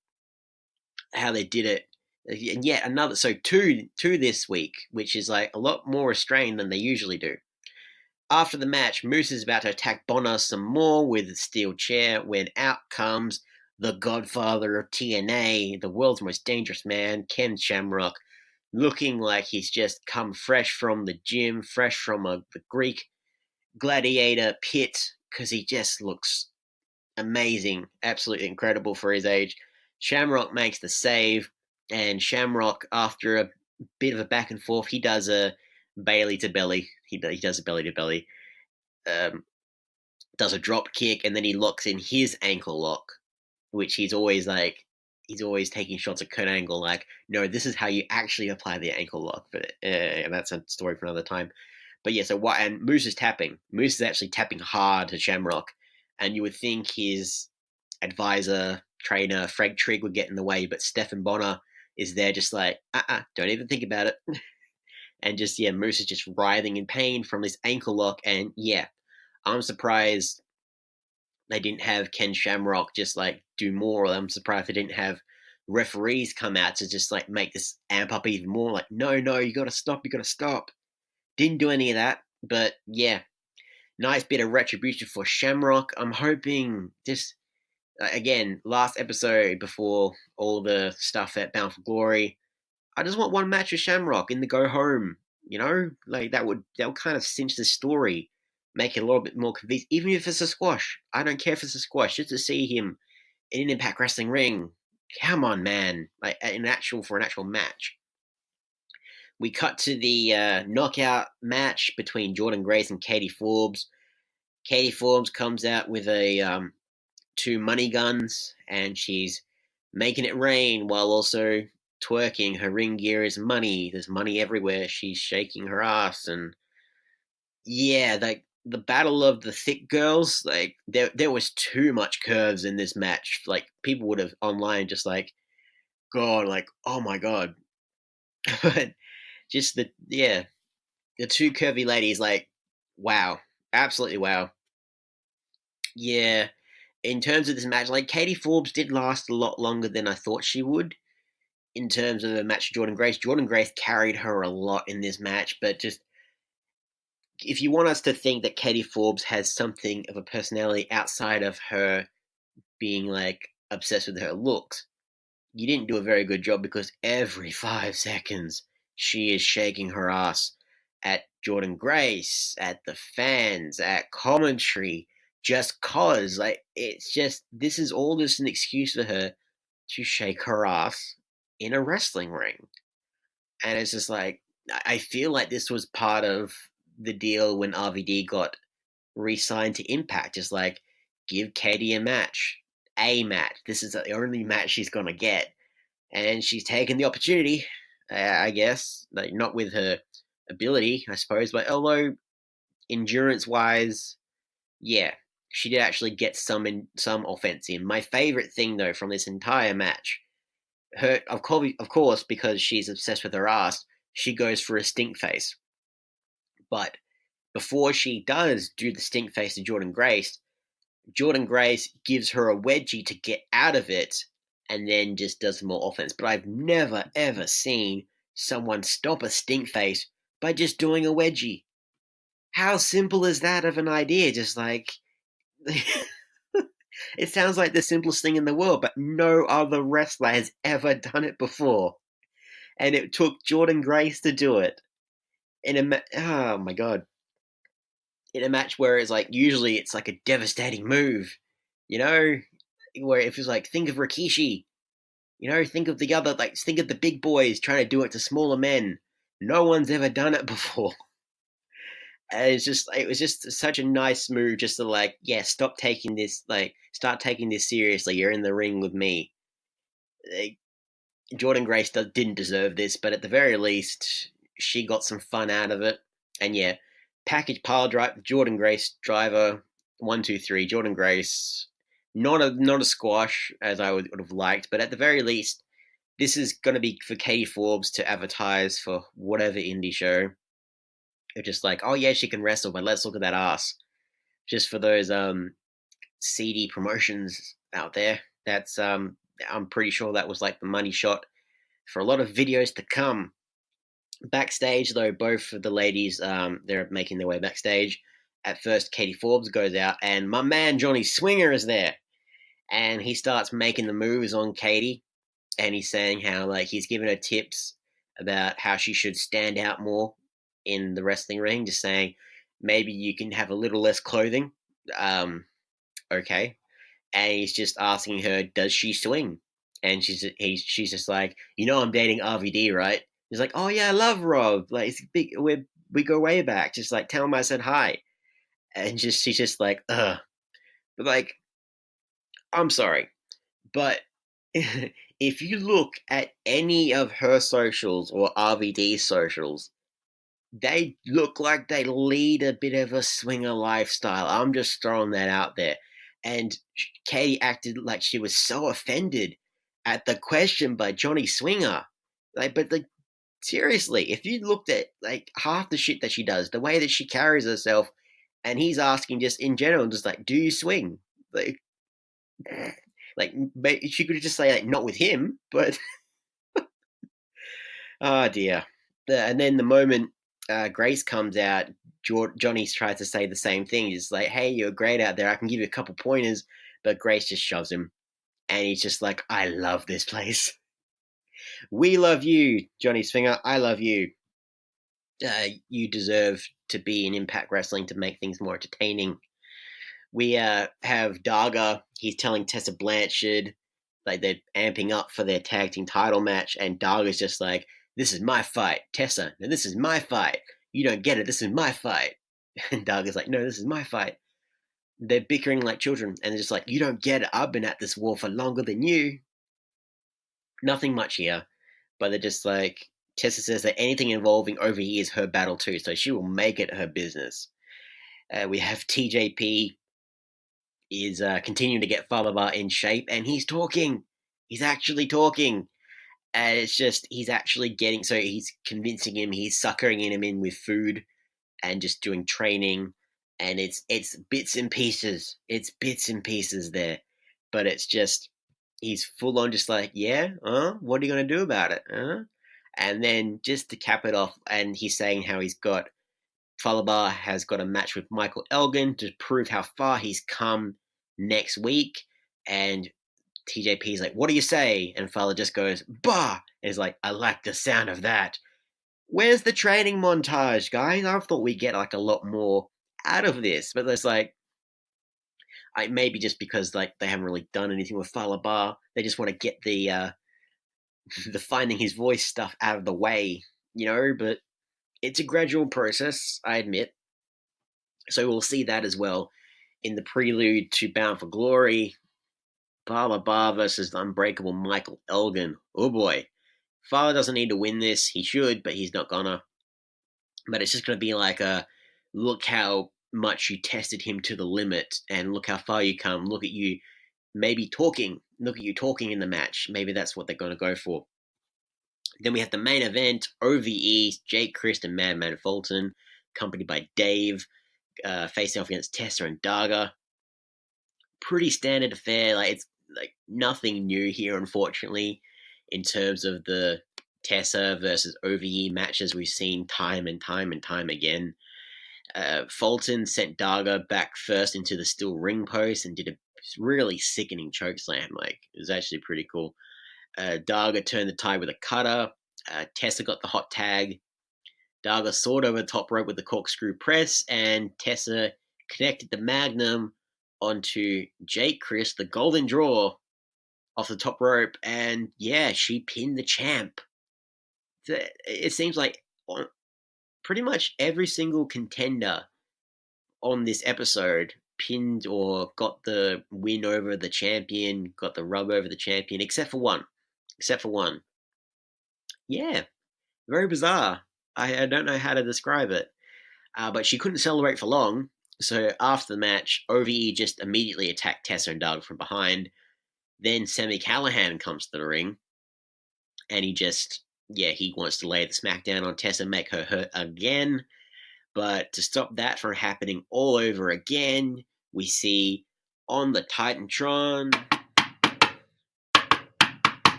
S2: how they did it. And yet another, so two this week, which is like a lot more restrained than they usually do. After the match, Moose is about to attack Bonner some more with a steel chair when out comes the godfather of TNA, the world's most dangerous man, Ken Shamrock, looking like he's just come fresh from the gym, fresh from the Greek gladiator pit, because he just looks amazing, absolutely incredible for his age. Shamrock makes the save, and Shamrock, after a bit of a back and forth, he does a Bailey to belly. He does a belly to belly, does a drop kick, and then he locks in his ankle lock, which he's always taking shots at Kurt Angle, like, no, this is how you actually apply the ankle lock. But and that's a story for another time. But yeah, and Moose is tapping. Moose is actually tapping hard to Shamrock, and you would think his advisor, trainer, Frank Trigg would get in the way, but Stephan Bonner is there just like, don't even think about it. And just, Moose is just writhing in pain from this ankle lock. And I'm surprised they didn't have Ken Shamrock just like do more. I'm surprised they didn't have referees come out to just like make this amp up even more. Like, no, you gotta stop. Didn't do any of that. But nice bit of retribution for Shamrock. I'm hoping just, again, last episode before all the stuff at Bound for Glory, I just want one match with Shamrock in the go home, like that would kind of cinch the story, make it a little bit more convincing, even if it's a squash. I don't care if it's a squash, just to see him in an Impact Wrestling ring. Come on, man, like for an actual match. We cut to the knockout match between Jordan Grace and Katie Forbes. Katie Forbes comes out with a two money guns, and she's making it rain while also twerking. Her ring gear is money. There's money everywhere. She's shaking her ass, and yeah, like the battle of the thick girls, like there was too much curves in this match. Like people would have online just like, God, like oh my god, but just the two curvy ladies, like wow, absolutely wow. Yeah, in terms of this match, like Katie Forbes did last a lot longer than I thought she would. In terms of the match, Jordan Grace carried her a lot in this match, but just if you want us to think that Katie Forbes has something of a personality outside of her being like obsessed with her looks, you didn't do a very good job because every 5 seconds she is shaking her ass at Jordan Grace, at the fans, at commentary, just cause like it's just this is all just an excuse for her to shake her ass in a wrestling ring. And it's just like I feel like this was part of the deal when RVD got re-signed to Impact. Just like give Katie a match. This is the only match she's gonna get, and she's taken the opportunity. I guess, like not with her ability, I suppose, but although endurance-wise, yeah, she did actually get some offense in. My favorite thing though from this entire match, her of course because she's obsessed with her ass, she goes for a stink face, but before she does do the stink face to Jordan Grace gives her a wedgie to get out of it and then just does some more offense. But I've never, ever seen someone stop a stink face by just doing a wedgie. How simple is that of an idea? Just like. It sounds like the simplest thing in the world, but no other wrestler has ever done it before. And it took Jordan Grace to do it. Oh my god. In a match where it's like usually it's like a devastating move, you know, where if it's like think of Rikishi, you know, think of the other like think of the big boys trying to do it to smaller men. No one's ever done it before. And it was just such a nice move just to like yeah stop taking this like start taking this seriously. You're in the ring with me. Like, Jordan Grace didn't deserve this, but at the very least she got some fun out of it. And yeah, package pile drive, Jordan Grace driver, 1, 2, 3, Jordan Grace. Not a squash as I would have liked, but at the very least, this is going to be for Katie Forbes to advertise for whatever indie show. They're just like, oh yeah, she can wrestle, but let's look at that ass. Just for those seedy promotions out there. That's I'm pretty sure that was like the money shot for a lot of videos to come. Backstage, though, both of the ladies, they're making their way backstage. At first, Katie Forbes goes out, and my man Johnny Swinger is there, and he starts making the moves on Katie, and he's saying how like he's giving her tips about how she should stand out more in the wrestling ring, just saying maybe you can have a little less clothing. Okay, and he's just asking her, does she swing? And she's just like, you know, I'm dating RVD, right? He's like, oh yeah, I love Rob. Like, it's big. We go way back. Just like, tell him I said hi. And she's just like, ugh. But like, I'm sorry, but if you look at any of her socials or RVD's socials, they look like they lead a bit of a swinger lifestyle. I'm just throwing that out there. And Katie acted like she was so offended at the question by Johnny Swinger. But seriously, if you looked at like half the shit that she does, the way that she carries herself, and he's asking just in general, just like, do you swing? Like, like she could just say like, not with him, but oh dear. And then the moment Grace comes out, Johnny tries to say the same thing. He's like, hey, you're great out there. I can give you a couple pointers. But Grace just shoves him. And he's just like, I love this place. We love you, Johnny Swinger. I love you. You deserve to be in Impact Wrestling to make things more entertaining. We have Darga. He's telling Tessa Blanchard, like they're amping up for their tag team title match. And Darga's just like, this is my fight, Tessa. No, this is my fight. You don't get it. This is my fight. And Darga's like, no, this is my fight. They're bickering like children. And they're just like, you don't get it. I've been at this war for longer than you. Nothing much here, but they're just like, Tessa says that anything involving OVE is her battle too, so she will make it her business. We have TJP is continuing to get Falaba in shape, and he's talking. He's actually talking. And it's just, he's actually getting, so he's convincing him, he's suckering him in with food and just doing training. And it's bits and pieces. It's bits and pieces there. But it's just, he's full on just like, yeah, what are you going to do about it? And then just to cap it off, and he's saying how Falaba has got a match with Michael Elgin to prove how far he's come next week. And TJP's like, what do you say? And Fowler just goes, bah! And he's like, I like the sound of that. Where's the training montage, guys? I thought we'd get like a lot more out of this. But there's like, maybe just because like they haven't really done anything with Fowler. They just want to get the the finding his voice stuff out of the way, but it's a gradual process, I admit. So we'll see that as well in the prelude to Bound for Glory. Baba versus the unbreakable Michael Elgin. Oh boy. Fowler doesn't need to win this. He should, but he's not gonna. But it's just gonna be like look how much you tested him to the limit, and look how far you come. Look at you maybe talking. Look at you talking in the match. Maybe that's what they're gonna go for. Then we have the main event, OVE, Jake Christ and Madman Fulton, accompanied by Dave, facing off against Tessa and Daga. Pretty standard affair. Like, it's like nothing new here, unfortunately, in terms of the Tessa versus OVE matches we've seen time and time and time again. Fulton sent Daga back first into the steel ring post and did a really sickening choke slam. Like, it was actually pretty cool. Daga turned the tide with a cutter. Tessa got the hot tag. Daga soared over the top rope with the corkscrew press, and Tessa connected the Magnum onto Jake Chris, the golden draw, off the top rope, and yeah, she pinned the champ. It seems like pretty much every single contender on this episode pinned or got the win over the champion, got the rub over the champion, except for one. Yeah, very bizarre. I don't know how to describe it. But she couldn't celebrate for long, so after the match, OVE just immediately attacked Tessa and Doug from behind. Then Sami Callihan comes to the ring, and he wants to lay the smackdown on Tessa and make her hurt again. But to stop that from happening all over again, we see on the Titantron,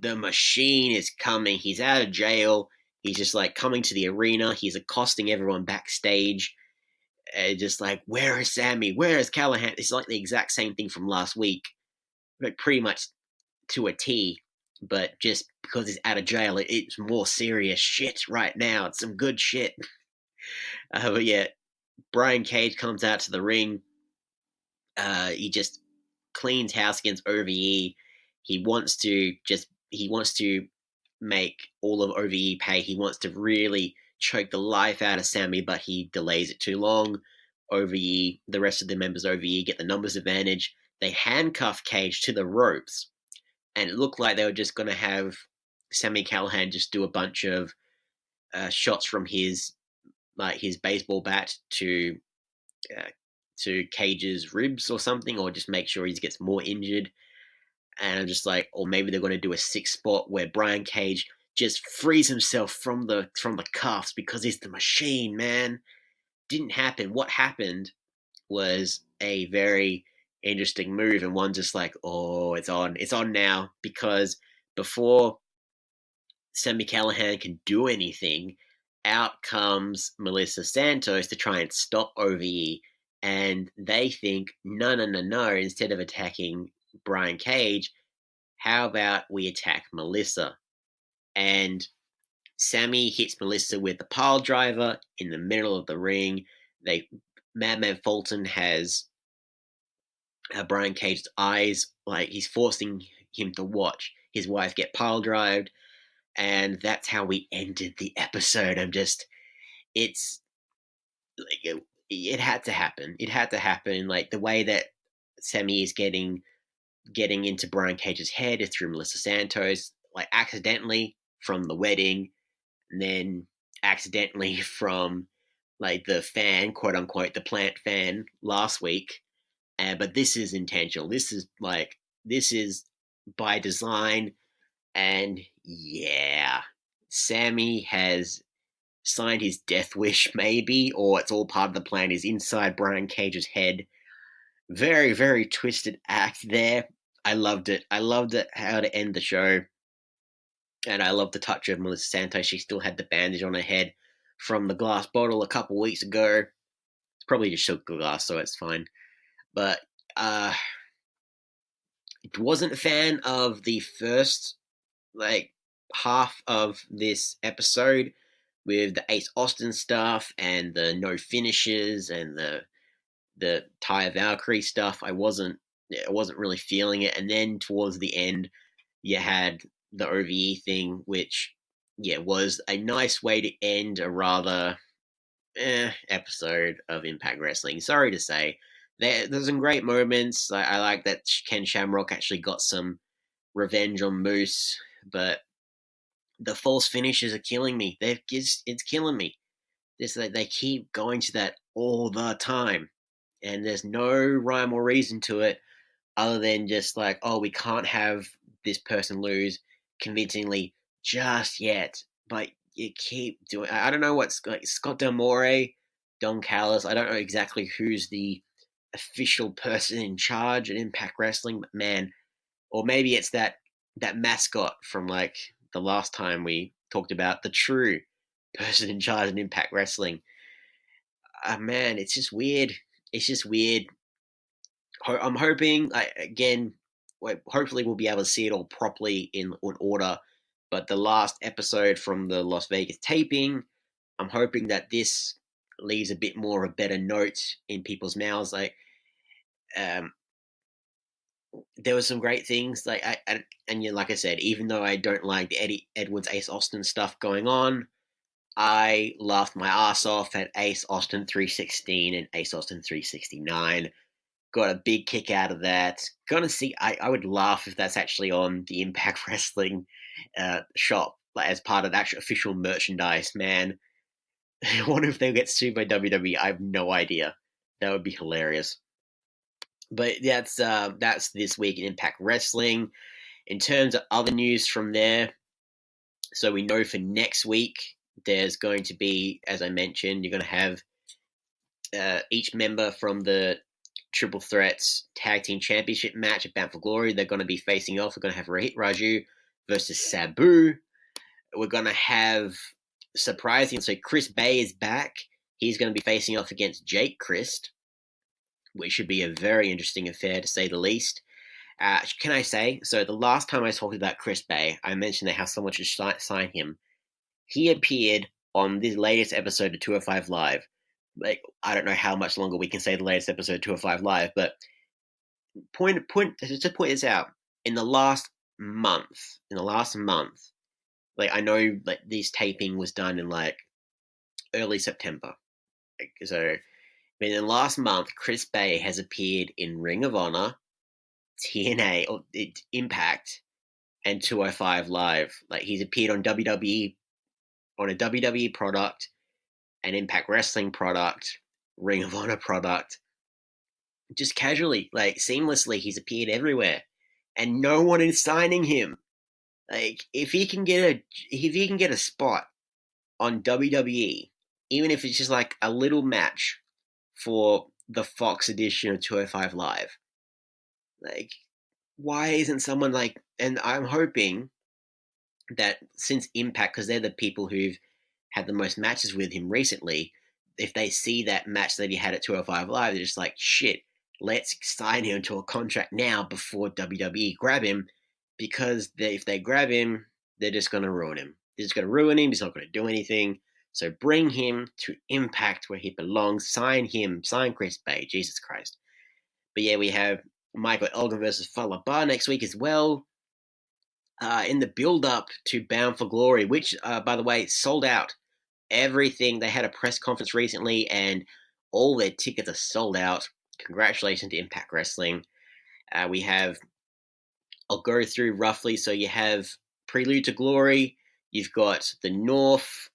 S2: the Machine is coming. He's out of jail. He's just like coming to the arena. He's accosting everyone backstage. Just like, where is Sammy? Where is Callahan? It's like the exact same thing from last week, like pretty much to a T. But just because he's out of jail, it's more serious shit right now. It's some good shit. But yeah, Brian Cage comes out to the ring. He just cleans house against OVE. He wants to make all of OVE pay. He wants to really choke the life out of Sammy, but he delays it too long. OVE, the rest of the members of OVE get the numbers advantage. They handcuff Cage to the ropes, and it looked like they were just going to have Sami Callihan just do a bunch of shots from his baseball bat to Cage's ribs or something, or just make sure he gets more injured. And I'm just like, or maybe they're going to do a 6 spot where Brian Cage just frees himself from the cuffs because he's the Machine, man. Didn't happen. What happened was a very interesting move, and one just like, oh, it's on now, because before Sami Callihan can do anything, out comes Melissa Santos to try and stop OVE, and they think, no, instead of attacking Brian Cage, how about we attack Melissa? And Sammy hits Melissa with the pile driver in the middle of the ring. Madman Fulton has Brian Cage's eyes, like he's forcing him to watch his wife get pile drived, and that's how we ended the episode. It's like it had to happen. It had to happen. Like the way that Sammy is getting into Brian Cage's head is through Melissa Santos. like accidentally from the wedding, and then accidentally from like the fan, quote unquote, the plant fan last week. But this is intentional. This is by design. And yeah, Sammy has signed his death wish, maybe, or it's all part of the plan. Is inside Brian Cage's head. Very, very twisted act there. I loved it. I loved it how to end the show. And I love the touch of Melissa Santos. She still had the bandage on her head from the glass bottle a couple weeks ago. It's probably just silk glass, so it's fine. But wasn't a fan of the first like half of this episode with the Ace Austin stuff and the no finishes and the Taya Valkyrie stuff. I wasn't really feeling it. And then towards the end, you had the OVE thing, which was a nice way to end a rather episode of Impact Wrestling. Sorry to say, there's some great moments. I like that Ken Shamrock actually got some revenge on Moose, but the false finishes are killing me. It's killing me. They keep going to that all the time, and there's no rhyme or reason to it other than just like, oh, we can't have this person lose convincingly just yet. But you keep doing. I don't know what's like Scott Del More, Don Callis. I don't know exactly who's the official person in charge at Impact Wrestling, but man, or maybe it's that mascot from like the last time we talked about the true person in charge of Impact Wrestling. Man, it's just weird. It's just weird. I'm hoping, again, hopefully we'll be able to see it all properly in order. But the last episode from the Las Vegas taping, I'm hoping that this leaves a bit more of a better note in people's mouths. Like, there were some great things. Like, like I said, even though I don't like the Eddie Edwards Ace Austin stuff going on, I laughed my ass off at Ace Austin 316 and Ace Austin 369. Got a big kick out of that. Gonna see. I would laugh if that's actually on the Impact Wrestling shop, like as part of the actual official merchandise. Man, I wonder if they'll get sued by WWE. I have no idea. That would be hilarious. But that's this week in Impact Wrestling. In terms of other news from there, so we know for next week there's going to be, as I mentioned, you're going to have each member from the Triple Threats Tag Team Championship match at Bound for Glory. They're going to be facing off. We're going to have Rohit Raju versus Sabu. We're going to have, surprising, so Chris Bay is back. He's going to be facing off against Jake Christ, which should be a very interesting affair, to say the least. Can I say, so the last time I talked about Chris Bay, I mentioned how someone should sign him. He appeared on the latest episode of 205 Live. Like, I don't know how much longer we can say the latest episode of 205 Live, but to point this out, in the last month, like, I know like this taping was done in like early September. Like, so in the last month, Chris Bay has appeared in Ring of Honor, TNA, or Impact, and 205 Live. Like, he's appeared on WWE, on a WWE product, an Impact Wrestling product, Ring of Honor product. Just casually, like seamlessly, he's appeared everywhere, and no one is signing him. Like, if he can get a spot on WWE, even if it's just like a little match for the Fox edition of 205 Live, like, why isn't someone like? And I'm hoping that since Impact, because they're the people who've had the most matches with him recently, if they see that match that he had at 205 Live, they're just like, shit, let's sign him to a contract now before WWE grab him, because if they grab him, they're just going to ruin him. They're just going to ruin him. He's not going to do anything. So bring him to Impact where he belongs. Sign him. Sign Chris Bay. Jesus Christ. But yeah, we have Michael Elgin versus Fallah Bahh next week as well. In the build-up to Bound for Glory, which, by the way, sold out. Everything. They had a press conference recently, and all their tickets are sold out. Congratulations to Impact Wrestling. I'll go through roughly. So you have Prelude to Glory, you've got the North,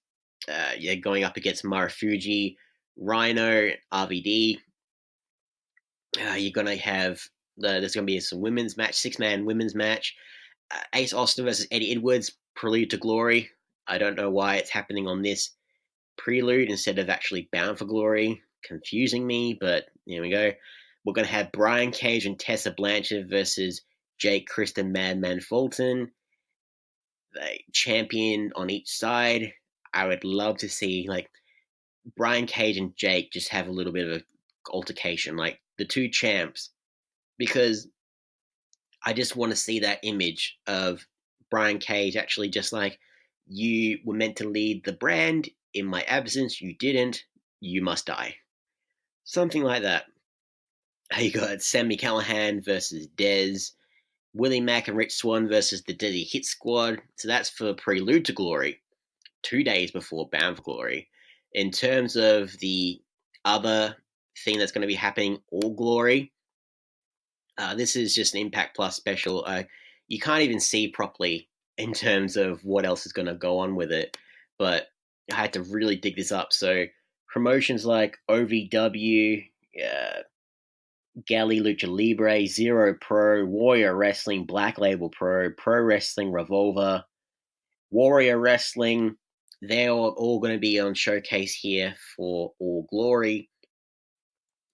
S2: going up against Marufuji, Rhino, RVD. You're going to have, there's going to be some women's match, 6-man women's match. Ace Austin versus Eddie Edwards, Prelude to Glory. I don't know why it's happening on this Prelude instead of actually Bound for Glory. Confusing me, but here we go. We're going to have Brian Cage and Tessa Blanchard versus Jake Kristen Madman Fulton. The champion on each side. I would love to see like Brian Cage and Jake just have a little bit of an altercation, like the two champs, because I just want to see that image of Brian Cage actually just like, you were meant to lead the brand in my absence, you didn't, you must die. Something like that. You got Sammy Callahan versus Dez, Willie Mack and Rich Swann versus the Desi Hit Squad. So that's for Prelude to Glory, 2 days before Bound for Glory. In terms of the other thing that's going to be happening, All Glory, this is just an Impact Plus special. You can't even see properly in terms of what else is going to go on with it, but I had to really dig this up. So promotions like OVW, Galley Lucha Libre, Zero Pro, Warrior Wrestling, Black Label Pro, Pro Wrestling Revolver, Warrior Wrestling, they're all going to be on showcase here for All Glory.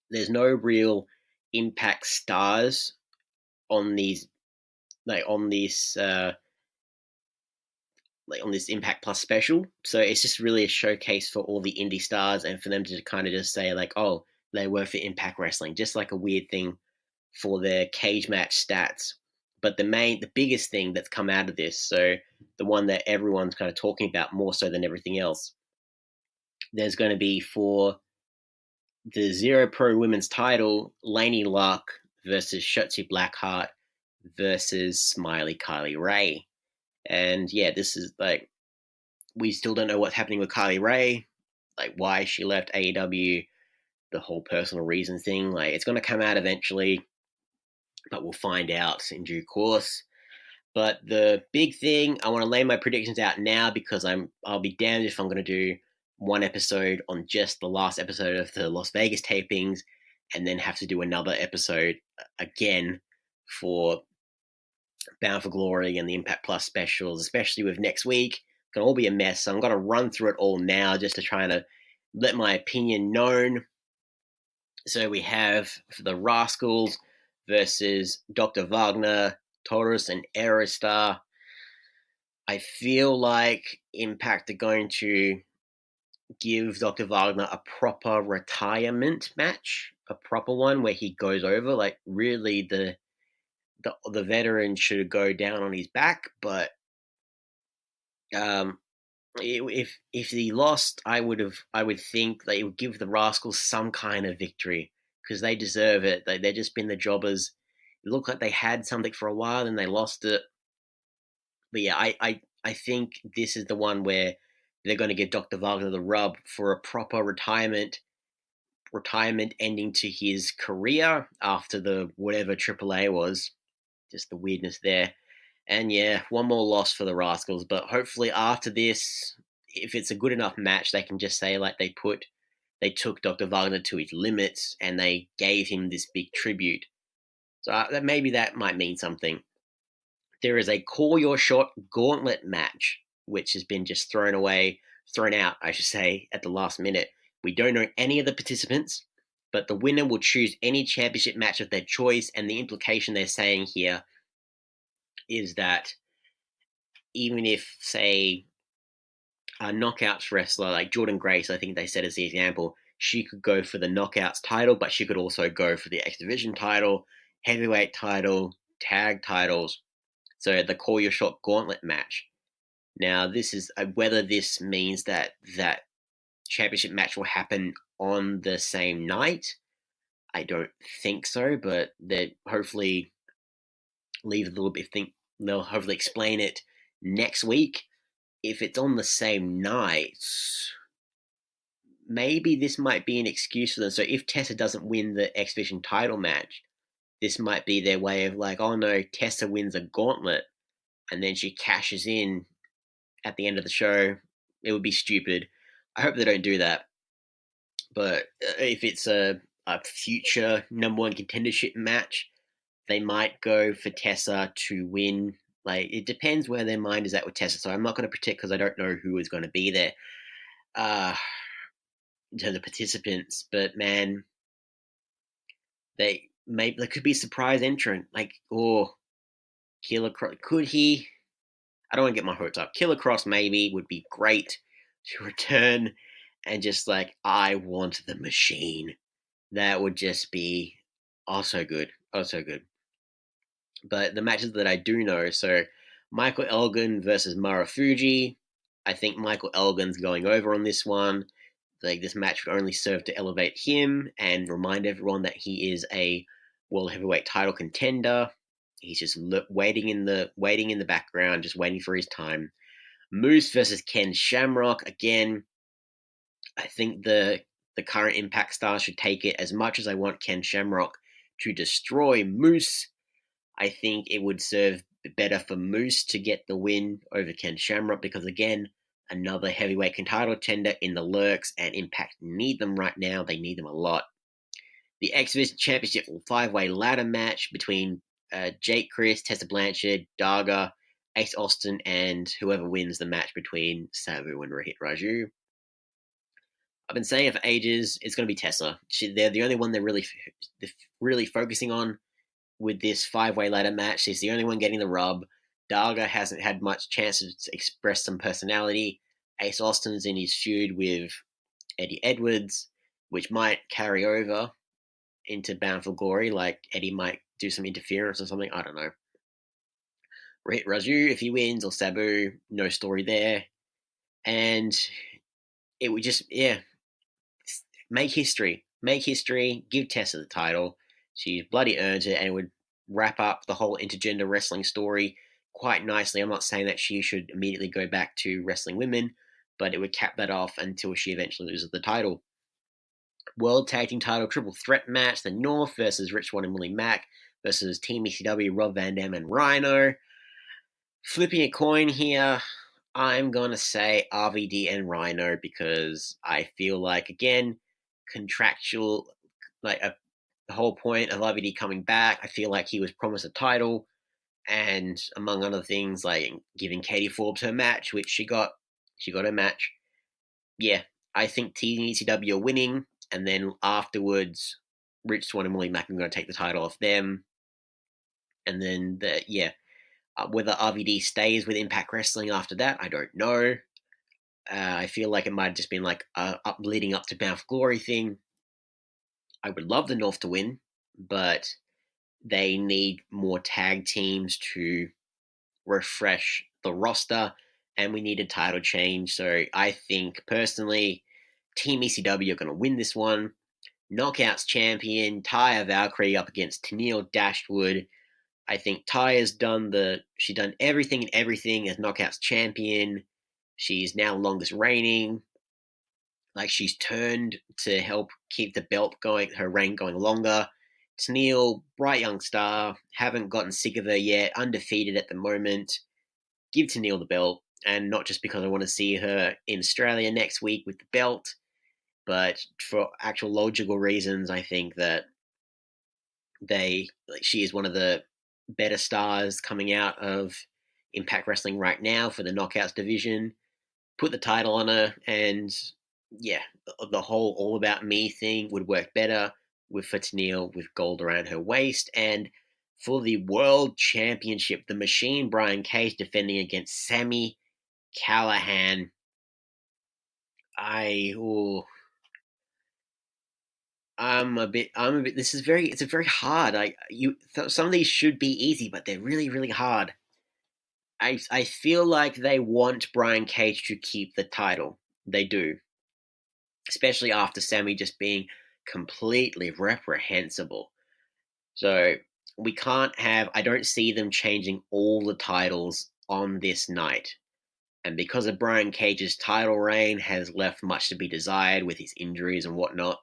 S2: There's no real Impact stars on these, on this Impact Plus special. So it's just really a showcase for all the indie stars and for them to kind of just say like, oh, they were for Impact Wrestling, just like a weird thing for their cage match stats. But the biggest thing that's come out of this, so the one that everyone's kind of talking about more so than everything else, there's going to be for the Zero Pro Women's title, Lainey Luck versus Shotzi Blackheart versus Smiley Kylie Ray. And yeah, this is like, we still don't know what's happening with Kylie Ray, like why she left AEW, the whole personal reason thing. Like, it's going to come out eventually, but we'll find out in due course. But the big thing, I want to lay my predictions out now because I'll be damned if I'm going to do one episode on just the last episode of the Las Vegas tapings and then have to do another episode again for Bound for Glory and the Impact Plus specials, especially with next week. It's going to all be a mess, so I'm going to run through it all now just to try to let my opinion known. So we have the Rascals versus Dr. Wagner, Taurus, and Aerostar. I feel like Impact are going to give Dr. Wagner a proper retirement match, a proper one where he goes over. Like, really, the veteran should go down on his back, but if he lost, I would think they would give the Rascals some kind of victory because they deserve it. They've just been the jobbers. It looked like they had something for a while and they lost it. But yeah, I think this is the one where they're going to give Dr. Wagner the rub for a proper retirement ending to his career after the whatever AAA was. Just the weirdness there. And yeah, one more loss for the Rascals, but hopefully after this, if it's a good enough match, they can just say like they took Dr. Wagner to his limits and they gave him this big tribute. So maybe that might mean something. There is a Call Your Shot gauntlet match, which has been just thrown out, I should say, at the last minute. We don't know any of the participants, but the winner will choose any championship match of their choice, and the implication they're saying here is that even if, say, a knockouts wrestler like Jordan Grace, I think they said as the example, she could go for the knockouts title, but she could also go for the X Division title, heavyweight title, tag titles. So the Call Your Shot gauntlet match. Now, this is whether this means that that championship match will happen on the same night. I don't think so, but they hopefully leave a little bit. They'll hopefully explain it next week. If it's on the same night, maybe this might be an excuse for them. So if Tessa doesn't win the X Division title match, this might be their way of like, oh no, Tessa wins a gauntlet. and then she cashes in at the end of the show, it would be stupid. I hope they don't do that. But if it's a future number one contendership match, they might go for Tessa to win. Like, it depends where their mind is at with Tessa. So I'm not going to predict because I don't know who is going to be there in terms of participants. But man, there could be a surprise entrant. Like, Killer Cross. Could he? I don't want to get my hopes up. Killer Cross maybe would be great to return and just like, I want the machine. That would just be so good. So good. But the matches that I do know, so Michael Elgin versus Marufuji. I think Michael Elgin's going over on this one. Like, this match would only serve to elevate him and remind everyone that he is a world heavyweight title contender. He's just waiting in the background, just waiting for his time. Moose versus Ken Shamrock. Again, I think the current Impact stars should take it. As much as I want Ken Shamrock to destroy Moose, I think it would serve better for Moose to get the win over Ken Shamrock because, again, another heavyweight title contender in the lurks, and Impact need them right now. They need them a lot. The X Division Championship 5-way ladder match between Jake Chris, Tessa Blanchard, Daga, Ace Austin, and whoever wins the match between Sabu and Rohit Raju. I've been saying it for ages. It's going to be Tessa. They're the only one they're really focusing on with this 5-way ladder match. She's the only one getting the rub. Daga hasn't had much chance to express some personality. Ace Austin's in his feud with Eddie Edwards, which might carry over into Bound for Glory. Like, Eddie might do some interference or something. I don't know. Rohit Raju, if he wins, or Sabu, no story there. And it would just, make history. Make history. Give Tessa the title. She bloody earns it, and it would wrap up the whole intergender wrestling story quite nicely. I'm not saying that she should immediately go back to wrestling women, but it would cap that off until she eventually loses the title. World Tag Team Title Triple Threat match, the North versus Rich Swann and Willie Mack versus Team ECW, Rob Van Dam and Rhino. Flipping a coin here, I'm going to say RVD and Rhino because I feel like, again, contractual, like the whole point of RVD coming back, I feel like he was promised a title, and among other things, like giving Katie Forbes her match, which she got her match. Yeah, I think Team ECW are winning, and then afterwards, Rich Swann and Willie Mack are going to take the title off them, and then whether RVD stays with Impact Wrestling after that, I don't know. I feel like it might have just been like leading up to Bound for Glory thing. I would love the North to win, but they need more tag teams to refresh the roster, and we need a title change. So I think, personally, Team ECW are going to win this one. Knockouts champion, Taya Valkyrie up against Tennille Dashwood. I think Taya's done everything and everything as Knockouts champion. She's now longest reigning. Like, she's turned to help keep the belt going, her reign going longer. Tennille, bright young star, haven't gotten sick of her yet, undefeated at the moment. Give Tennille the belt, and not just because I want to see her in Australia next week with the belt, but for actual logical reasons. I think that she is one of the better stars coming out of Impact Wrestling right now for the Knockouts division. Put the title on her, and the whole All About Me thing would work better for Tennille with gold around her waist. And for the World Championship, the Machine Brian Cage defending against Sami Callihan. It's a very hard. Some of these should be easy, but they're really, really hard. I feel like they want Brian Cage to keep the title. They do. Especially after Sami just being completely reprehensible. So I don't see them changing all the titles on this night. And because of Brian Cage's title reign has left much to be desired with his injuries and whatnot,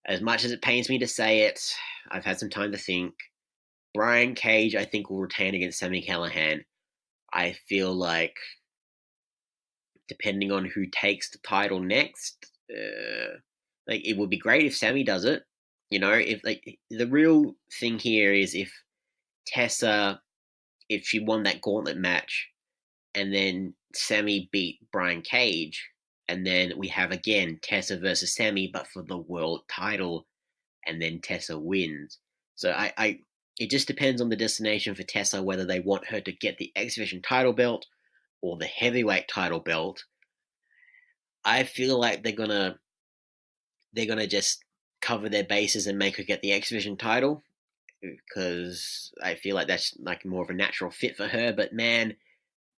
S2: as much as it pains me to say it, I've had some time to think. Brian Cage, I think, will retain against Sami Callihan. I feel like depending on who takes the title next, like it would be great if Sammy does it. You know, if like the real thing here is if Tessa, if she won that gauntlet match, and then Sammy beat Brian Cage, and then we have again Tessa versus Sammy, but for the world title, and then Tessa wins. So it just depends on the destination for Tessa whether they want her to get the X Division title belt or the heavyweight title belt. I feel like they're gonna just cover their bases and make her get the X Division title because I feel like that's like more of a natural fit for her. But man,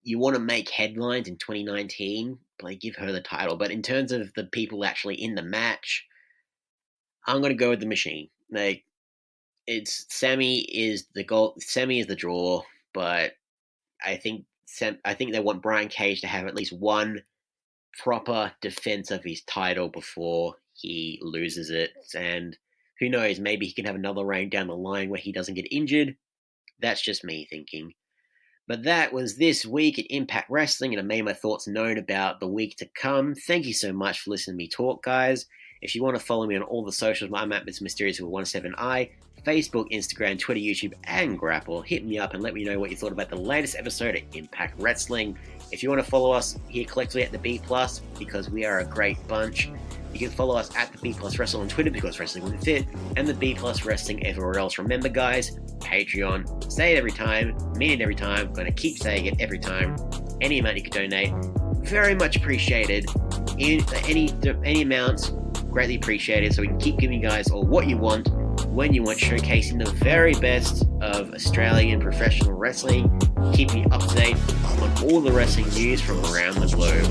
S2: you want to make headlines in 2019, like give her the title. But in terms of the people actually in the match, I'm gonna go with the Machine. Like it's Sammy is the goal. Sammy is the draw, but I think they want Brian Cage to have at least one proper defense of his title before he loses it. And who knows, maybe he can have another reign down the line where he doesn't get injured. That's just me thinking. But that was this week at Impact Wrestling, and I made my thoughts known about the week to come. Thank you so much for listening to me talk, guys. If you want to follow me on all the socials, I'm at Mr Myster1ous with 17i, Facebook, Instagram, Twitter, YouTube, and Grapple. Hit me up and let me know what you thought about the latest episode of Impact Wrestling. If you want to follow us here collectively at the B+, because we are a great bunch, you can follow us at the B+ Wrestle on Twitter because wrestling wouldn't fit, and the B+ Wrestling everywhere else. Remember, guys, Patreon. Say it every time, mean it every time, gonna keep saying it every time. Any amount you can donate, very much appreciated. Any amounts, greatly appreciated, so we can keep giving you guys all what you want, when you want, showcasing the very best of Australian professional wrestling, keeping you up to date on all the wrestling news from around the globe.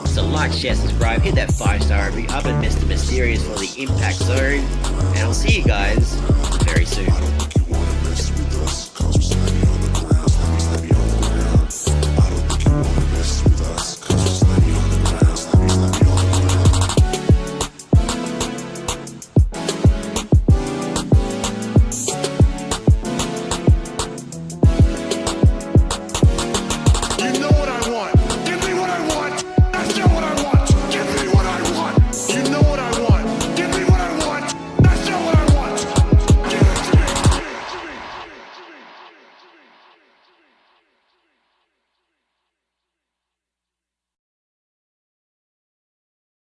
S2: So like, share, subscribe, hit that 5-star review up at Mr Myster1ous for the Impact Zone, and I'll see you guys